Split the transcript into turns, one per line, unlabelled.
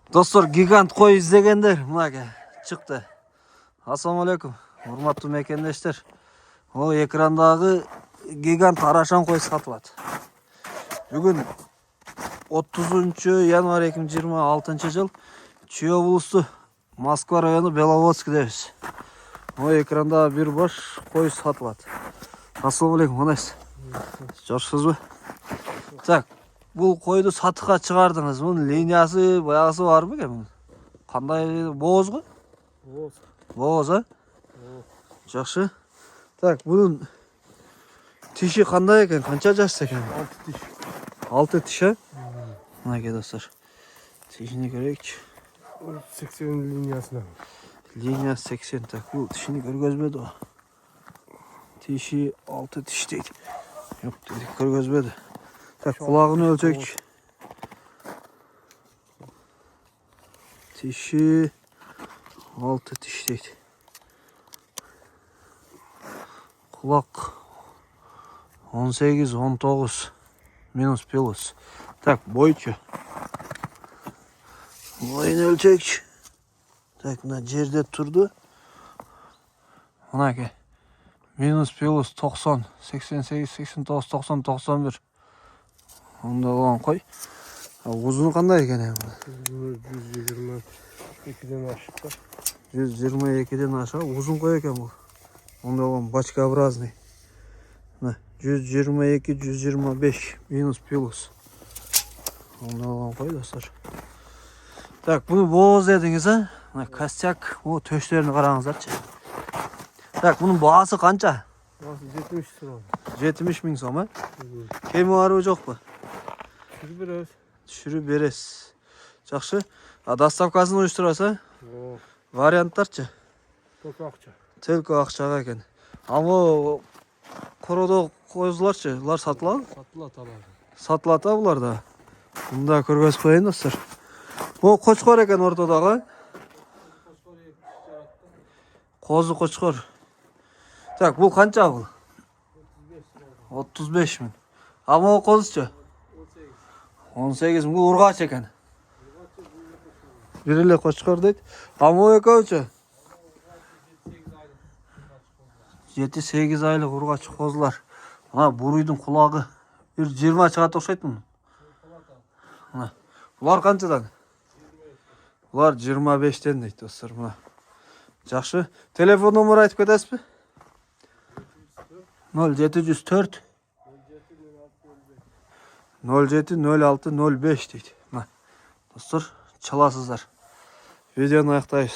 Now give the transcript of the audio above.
Достор, гигант қой іздегендер мынаке шықты. Ассалаумағалейкум, урматтуу мекендештер. О экрандағы гигант арашан қой сатылат. Бүгін 30 январь 2026 жыл Чүй облысы Москва району Беловодскідебіз. О экранда бір баш қой сатылат. Ассалаумағалейкум, қандайсыз? Жақсысыз ба? Так, бұл қойды сатыққа шығардыңыз. Бұның линиясы баяғысы бар ма екен? Қандай боз ғой? Боз, а? Жақсы. Так, бұның тиші қандай екен? Қанша жас екен?
6 тиш.
6 тиш, а? Мынаке достар. Тишini көрейікші.
80 линиясына.
Линия 80. Так, бұл тишini көргөзбеді ғой. Тиші 6 тиш дейді. Жоқ, дедік көргөзбеді. Так, құлағын өлчек. Тиші 6 тиш дейді. Құлақ 18-19 минус плюс. Так, бойчы. Бойын өлчек. Так, мына жерде тұрды. Мынаке. Минус плюс 90, 88, 89, 90, 91. Онда оған қой. Ұзыны қандай екен әмі?
122-ден ашық.
122-ден аша. Ұзын қой екен бұл. Онда оған бачкообразный. 122-125 минус плюс. Онда оған қой достар. Так, бұны боз дедіңіз, а? Костяк, о, төштеріні қараңыздаршы. Так, бұның бағасы қанша?
Бағасы 70 сұрау.
70 мың сом, а? Кемі бару жоқ па?
Шүрі берес.
Шүрі берес. Жақшы. Доставкасын ойыштыраса? Варианттарчы?
Только ақша.
Только ақшаға екен. Ама қорода қойызыларчы? Бұлар сатылады? Сатылады бұлар да. Бұнда көргөз қойын достар. Бұл қошқор екен ортадағы. Қозы қошқор. Так, бұл қанша бұл? 35 мың. Ама ол қозычы? 18 мың. Бұл ұрғач екен. Бірілі қошқор дейді. Ама ол екеуічі? 7-8 айлық ұрғач қозылар. Мына бұруйдың құлағы 20 шығат оқшайды мұны. Бұлар қаншадан? Бұлар 25-тен дейді достар. Жақшы. Телефон номер айтып кетесіз бе? 0704 070605 дейді. Достар, çalasыздар. Видеоны аяқтаймыз.